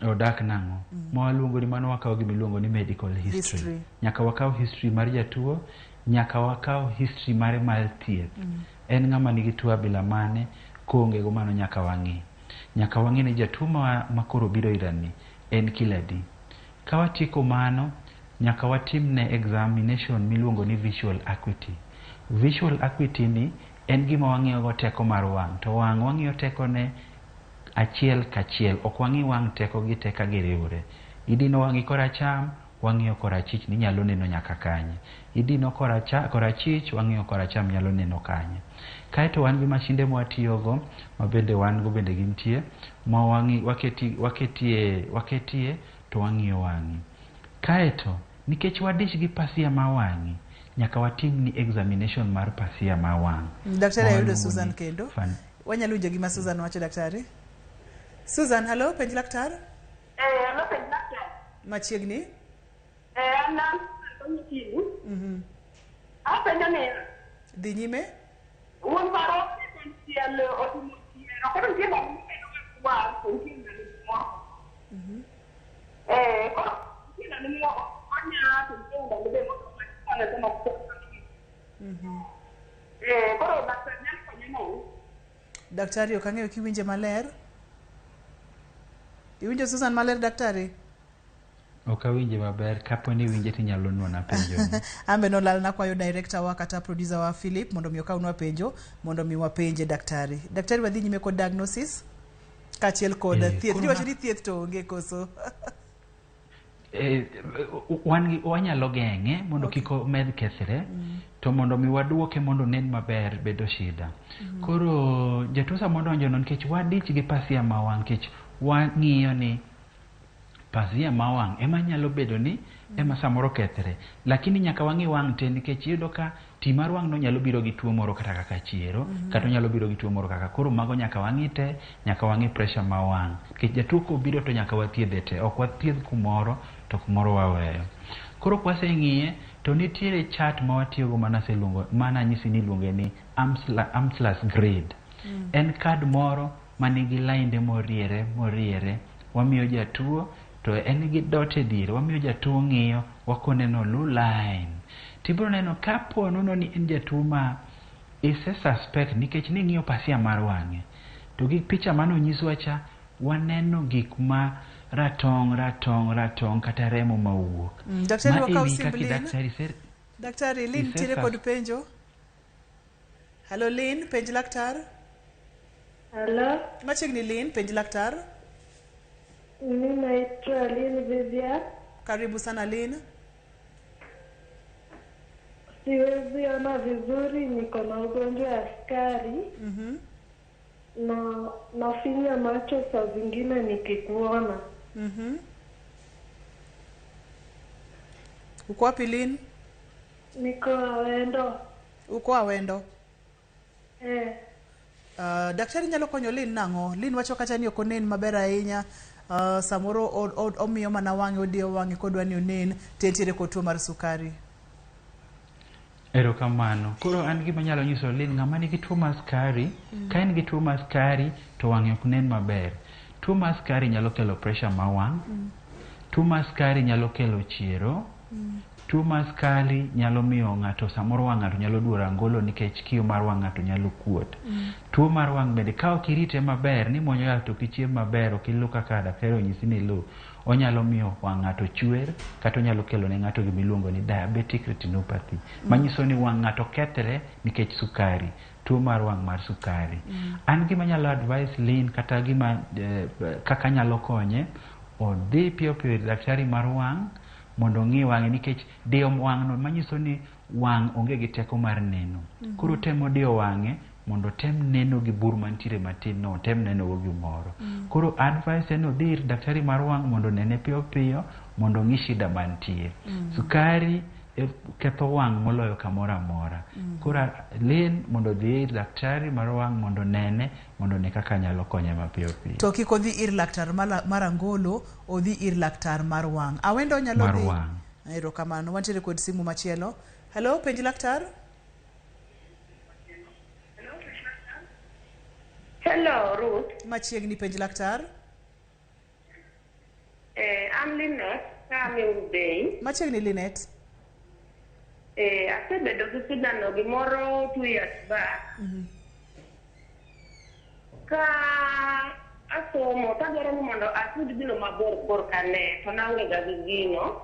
Odak nang'o. Mwaluongo ni mano wakaw gima iluongo ni medical history. Nyaka wakaw history mar jatuo, nyaka wakaw history mare mar thieth. En ng'ama nigi tuo abila mane, koonge go mano nyaka wang'i. nyaka wang'e ni jatuo ma koro biro irani en kiladi. Ka watieko mano, nyaka watimne examination miluongo ni visual acuity. Visual acuity ni en gima wang'iyogo teko mar wang', to wang' wang'iyo tekone achiel kachiel, ok wang'i wang' teko gi teka giriwre. Idino wang'i koracham, wang'iyo korachich ni nyalo neno nyaka kanye. Idino korachich, wang'iyo koracham nyalo neno kanye. Kaeto wan gi mashinde mwatiyogo, ma bende wan go bende gintie, ma waketie to wang'iyo wang'i. Kaeto, nikech wadich gi pasia ma wang'i, nyaka watim ni examination mar pasia ma wang'. Daktari ayudo Susan kendo. Wanyalo winjo gima Susan wacho daktari. Susan, hello, penj laktar. Hello, penj laktar. Machiegni? Anam, konyichiu. Apenjo ni. Dhi nyime? Wuon paro pensiel otimo chiero, koro nitie bang' mokendo wang' kontie ndalo moko. Koro nitie ndalo moko onya to nitie ndalo be moko mane sama koro daktari nyalo konyo nang'o? Daktari ok ang'eyo kiwinje maler. Iwinjo Susan maler daktari? Ok awinje maber, kapo ni winje tinyalo nuona penjo. Ambe nolal nakwayo director wa kata producer wa Philip mondo mi okawnwa penjo mondo mi wapenje daktari. Daktari wadhi nyime kod diagnosis kachiel kod thieth. Niwacho ni thieth to onge koso. Wanyalo geng'e mondo kik omed kethre, to mondo mi waduoke mondo nen maber bedo shida. Koro jatuo samodonjono nikech wadich gi pasia ma wang', nikech wang'iyo ni pasia ma wang' ema nyalo bedo ni ema samoro kethre, lakini nyaka wang'i wang' te, nikech iyudo ka ti mar wang' no nyalo biro gi tuo moro kata kaka chiero, kata nyalo biro gi tuo moro kaka, koro mago nyaka wang'i te, nyaka wang'i pressure ma wang', nikech jatuo kobiro to nyaka wathiedhe te, ok wathiedh kumoro to kumoro waweyo. Koro kwaseng'iye to nitiere chart ma watiyogo mana nyisi ni iluonge ni Amslas grade. En kad moro manigi lainde moriere, wamiyo jatuo to en gi dot e diere, wamiyo jatuo ng'iyo, wakone no lu line. Tibiro neno kapo nono ni en jatuo ma ise suspect, nikech ni ng'iyo pasia mar wang'e, to gi picha mano nyiswa cha, waneno gik ma ratong kata remo mawuok. Daktari wakaw simblin. Daktari Lin tire kod penjo. Hello Lin, penj laktar. Hello. Machiegni Lin, penj laktar. Mimi naitwa Lin Vivian. Karibu sana Lin. Siwezi ona vizuri, niko na ugonjwa ya sukari. Na nafinya macho saa zingine nikikuona. Uko wapi Lin? Niko Awendo. Uko Awendo? Daktari nyalo konyo Lin nang'o? Lin wacho kata ni ok onen maber ahinya. Samoro omiyo mana wang'e, odiyo wang'e kodwa ni onen, tentiere kod tuo mar sukari. Erokamano. Koro an gima nyalo nyiso Lin, ng'ama nigi tuo mar sukari, ka en gi tuo mar sukari to wang'e ok nen maber. Tuo mar sukari nyalo kelo pressure ma wang'. Tuo mar sukari nyalo kelo chiero. Tuo mar sukari nyalo miyo ng'ato samoro wang' ng'ato nyalo duoro angolo, nikech kiyo mar wang' ng'ato nyalo kuot. Tuo mar wang' bende ka ok irite maber, ni muonyo yath to kichiem maber, ok ilu kaka daktari onyisi ni ilu, onyalo miyo wang' ng'ato chwer, kata onyalo kelo ne ng'ato gima iluongo ni diabetic retinopathy, manyiso ni wang' ng'ato kethre nikech sukari, tuo mar wang' mar sukari. An gima nyalo advise Lin, kata gima kaka nyalo konye, odhi piyo piyo ir daktari mar wang' mondo ng'i wang'e, nikech diyo wang' no manyiso ni wang' onge gi teko mar neno. Koro temo diyo wang'e mondo tem neno gi bur mantiere matin no, tem neno go gimoro. Koro advice en odhi ir daktari mar wang' mondo nene piyo piyo mondo ng'i shida mantie. Sukari ketho wang' moloyo kamoro amora. Koro Lin mondo odhi ir daktari mar wang' mondo nene, mondo ne kaka nyalo konye mapiyo piyo. To kik odhi ir laktar mar angolo, odhi ir laktar mar wang'. Awendo nyalo mar dhi. Wang'. Erokamano. Wantiere kod simu machielo. Hello, penj laktar. Hello, Ruth. Machiegni penj laktar. I'm Lynette. I'm Udey. Machiegni Lynette. Asebedo gi sidano gimoro 2 years back. Ka asomo tadwaro ni mondo atud gino mabor kane to naonge ga gi gino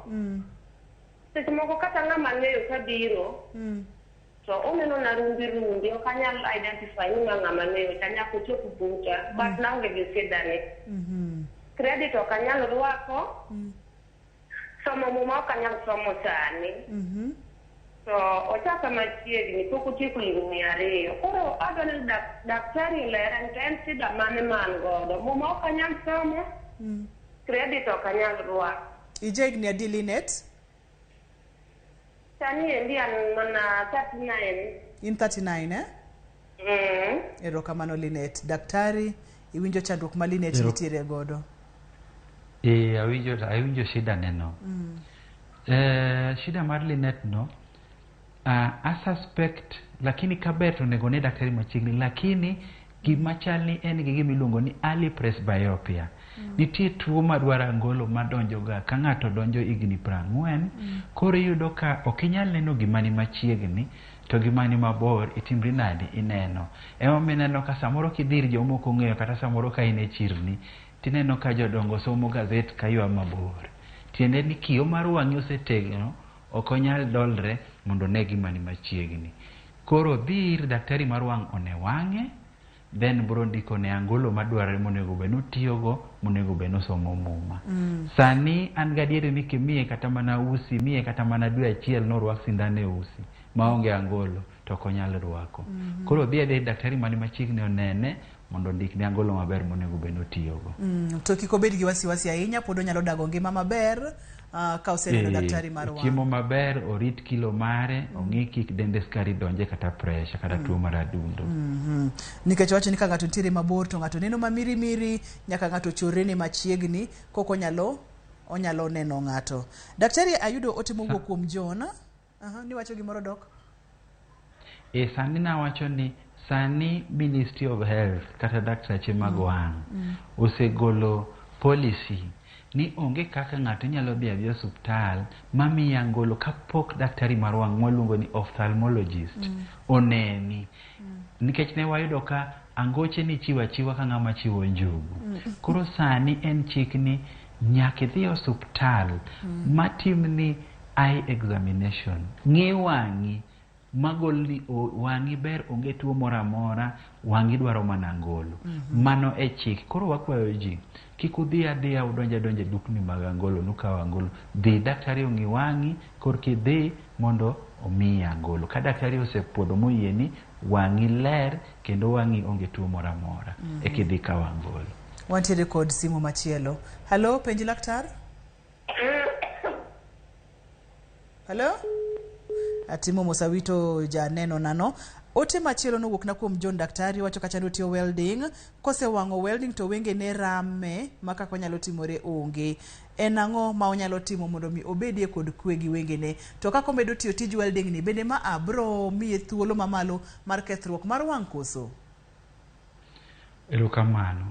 seche moko kata ng'ama ng'eyo kabiro to oneno na rumbi ok anyal identify ni ng'ama ng'eyo cha nyako chopo buta but naonge gi sidani credit ok anyal rwako somo muma ok anyal somo sani so ochaka machiegni pok otieko higni 2 koro adwani daktari lera to en sida mane man godo muma ok anyal somo credit ok anyal rwako ije higni adi Linet? Sani endi an mana 39. In 39 eh? Erokamano Linet. Daktari, iwinjo chandruok ma Linet nitiere godo? Awinjo shida neno. Shida mar Linet no, I suspect, lakini kaber to nego ne daktari machiegni, lakini gima chal ni en gi gima iluongo ni early presbyopia. Nitie tuo madwaro angolo madonjo ga ka ng'ato donjo higni 40, koro iyudo ka ok inyal neno gima ni machiegni to gima ni mabor itimri nadi ineno. Ema mineno ka samoro kidhir jomoko ng'eyo kata samoro ka in e chirni tineno ka jodongo somo gazet ka ywa mabor. Tiende ni kiyo mar wang'i osetegno ok onyal dolre mondo ne gima ni machiegni. Koro dhir daktari mar wang' one wang'e then bro ndiko ne angolo madwarore monego be notiyogo monego be nosomo muma. Sani an gadiere ni kimiye kata mana usi miye kata mana dwe achiel norwak sindan e usi maonge angolo to ok onyal rwako. Koro dhi ade daktari mani machiegni onene mondo ndik ne angolo maber monego be notiyogo. To kik obed gi wasiwasi ahinya, pod onyalo dago ngima maber ka oseneno daktari mar wang'. Chiemo maber, orit kilo mare, ong'i kik dende skari donje kata pressure kata tuo mar adundo. Nikech wacho ni ka ng'ato nitiere mabor to ng'ato neno miri nyaka ng'ato chorre ne machiegni koko onyalo neno ng'ato. Daktari ayudo ote mowuok kuom John. Ni wacho gimoro dok? Sani na wacho ni sani Ministry of Health kata daktache mag wang' osegolo policy ni onge kaka ng'ato nyalo dhi e osiptal mamiyo angolo kapok daktari mar wang' mwaluongo ni ophthalmologist oneni. Nikech ne wayudo ka angoche ni chiwa ka ng'ama chiwo njugu. Koro sani en chik ni nyaka idhi e osiptal matimni eye examination, ng'i wang'i magolni wang'i ber, onge tuo moro amora, wang'i dwaro mana angolo. Mano e chik. Koro wakwayo ji kik udhi adhiya udonja dukni mag angolo nukawo angolo. Dhi daktari ong'i wang'i korki dhi mondo omiyi angolo. Ka daktari osepuodho moyie ni wang'i ler kendo wang'i onge tuo moro amora ekidhi kawo angolo. Wantiere kod simu machielo. Halo, penji laktar? Halo? Atimo mosawito janeno nano. Ote machielo no wukna kuom John daktari wacho kacha no tiyo welding. Kose wango welding to wenge ne rame maka konyalo timore onge. En ang'o ma onyalo timo mondo mi obedie kod kwe gi wenge ne. To kako medo tiyo tij welding ni bende ma abro miye thuolo mamalo mar kethruok mar wang' koso? Erokamano.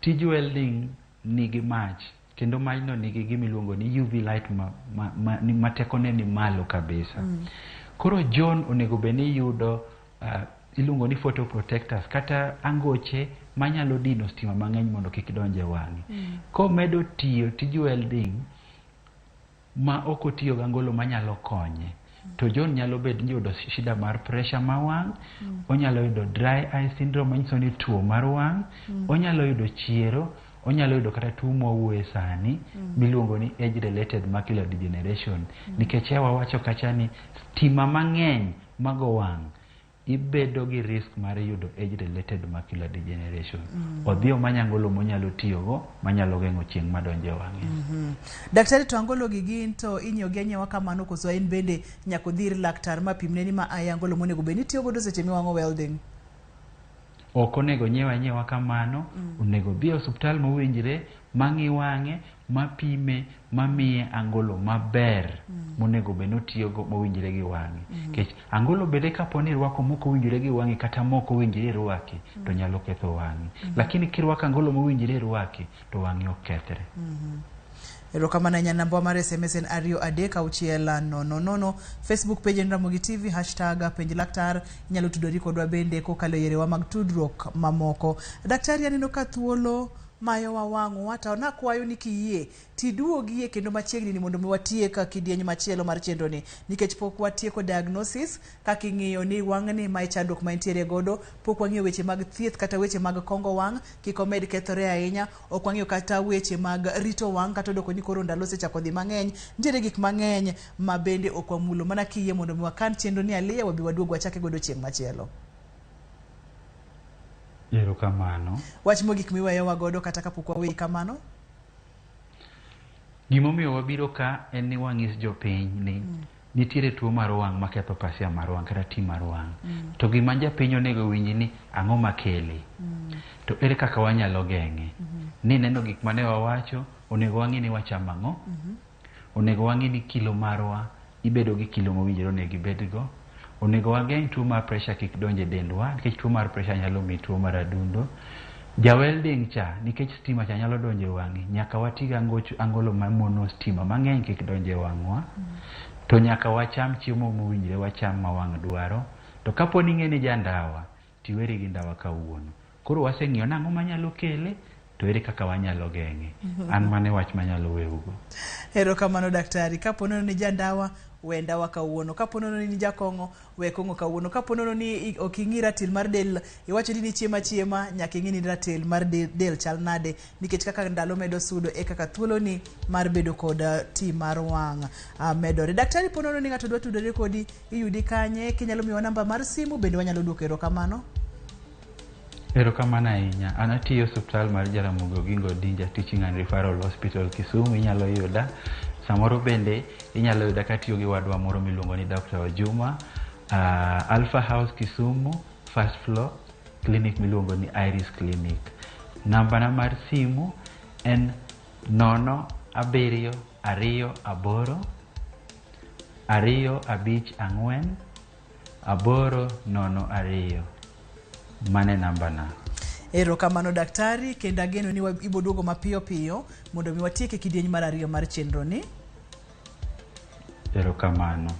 Tij welding nigi mach kendo majno nigi gimiluongo ni UV light ma tekone ni malo kabisa. Koro John onego beni yudo iluongo ni photo protectors kata angoche manyalo dino stima mang'eny mondo kik donje wang'e. Ko medo tiyo tij welding ma ok otiyo gi angolo manyalo konye, to John nyalo bet ni yudo shida mar pressure ma wang', onyalo yudo dry eye syndrome manyiso ni tuo mar wang', onyalo yudo chiero, onyalo yudo kata tuo mwawuoye sani miluongo ni age related macular degeneration. Nikech wawacho kacha ni stima mang'eny mago wang' ibedo gi risk mar yudo age related macular degeneration. Odhiyo manyangolo monyalo tiyogo manyalo geng'o chieng' madonje wang'e. Daktari, to angolo gi gin to inyo genyewa kamano koso in bende nyako dhir laktar ma pimne ni ma ay angolo monego beni tiyo godo seche miwang'o welding? Ok onego nyewa kamano, onego dhi osiptal mowinjre mang'i wang'e, mapime, mamiye angolo maber monego beno tiyogo mowinjre gi wang'e. Kech angolo bede kaponi rwako moko winjre gi wang'e kata moko winjre rwake to nyalo ketho wang'e. Lakini kirwako angolo mowinjre rwake to wang'e ok kethre. Erokamano nya namba mar SMS en 236900. Facebook page en RAMOGITV #penj laktar. Inyalo tudori kodwa bende kokalo yorewa mag tudruok mamoko. Daktari, aneno ka thuolo mayo wawango wata nakwayo ni kiyie tiduogie kendo machiegni ni mondo mi watieka kidieny machielo mar chenro ni nikech pok watieko diagnosis kaka ing'iyo ni wang'ni ma chandruok ma intiere godo pok wang'iyo weche mag thieth kata weche mag kongo wang' kik omed kethore ahinya ok wang'iyo kata weche mag rito wang' kata doko ni koro ndalo sechako dhi mang'eny nitiere gik mang'eny ma bende ok wamulo mana kiyie mondo mi wakan chenro ni aliya wabi waduog wachake godo chieng' machielo. Yero kamano. Wach mogik miweyo wagodo kata kapok waweyi kamano. Gimomiyo wabiro ka en ni wang'is jopiny ni nitiere tuo mar wang' maketho pasia mar wang' kata ti mar wang'. To gima japiny onego winji ni ang'o makele. To ere kaka wanyalo geng'e. Ni neno gik mane wawacho onego wang'i ni wachamo ang'o. Onego wang'i ni kilo marwa ibedo gi kilo mowinjore onego ibedgo. Onego wageng' tuo mar pressure kik donje dendwa nikech tuo mar pressure nyalo mi tuo mar adundo. Jawelding cha nikech stima cha nyalo donje wang'i nyaka watiga angolo mamono stima mang'eny kik donje wang'wa. To nyaka wacham chiemo mowinjore wacham ma wang' dwaro. To kapo ni ng'eni jandawa tiweri gi ndawa kawuono. Koro waseng'iyo nang'o manyalo kele to ere kaka wanyalo geng'e. An mane wach manyalo weugo. Erokamano daktari. Kapo nono ni jandawa we ndawa kawuono. Kapo nono ni jakong'o we kong'o kawuono. Kapo nono ni ok ing'i ratil mar del iwacho ni chiema nyaka ing'i ni ratil mar del chal nade nikech kaka ndalo medo sudo e kaka thuolo ni mar bedo kod ti mar wang' medore. Daktari po nono ni ng'ato dwa tudore kodi iyudi kanye kinyalo miwa namba mar simu bende wanyalo duoko erokamano. Erokamano ahinya. An atiyo osiptal mar Jaramogi Oginga Odinga Teaching and Referral Hospital Kisumu inyalo yuda. Samoro bende inyalo yuda katiyo gi wadwa moro miluongo ni Dr. Wajuma Alpha House Kisumu first floor clinic miluongo ni Iris Clinic. Namba na mar simu en 07258 mane namba na. Erokamano daktari kendo ageno ni iboduogo mapiyo piyo mondo mi watieke kidieny mar 2 mar chenro ni. Erokamano.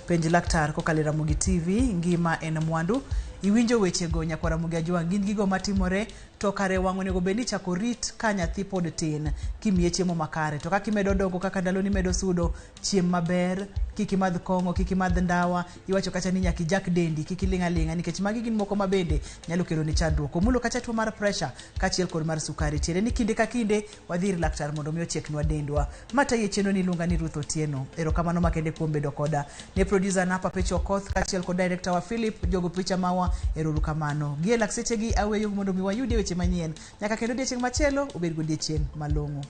Penj laktar kokalo Ramogi TV ngima en mwandu. Iwinjo weche go nyakwa Ramogi ajwang' gin gigo matimore to kare wang' onego beni chako rit ka nyathi pod tin kimiye chiemo makare to kaka imedo dongo kaka ndalo ni medo sudo chiem maber kik imadh kong'o kik imadh ndawa iwacho kacha ni nyaki jak dendi kik iling'a nikech magi gin moko mabende nyalo kelo ni chandruok omulo kacha tuo mar pressure kachiel kod mar sukari tiere ni kinde ka kinde wadhir laktar mondo mi ochieknwa dendwa mata ye cheno ni luonga ni Ruth Otieno. Erokamano makende kuom bedo koda ne producer na Papa Chokoth kachiel kod director wa Philip jogo picha mawa erokamano gie laksechegi aweyo mondo mi wayudie weche manyien nyaka kendo odiechieng' machielo obed godiechieng' malong'o.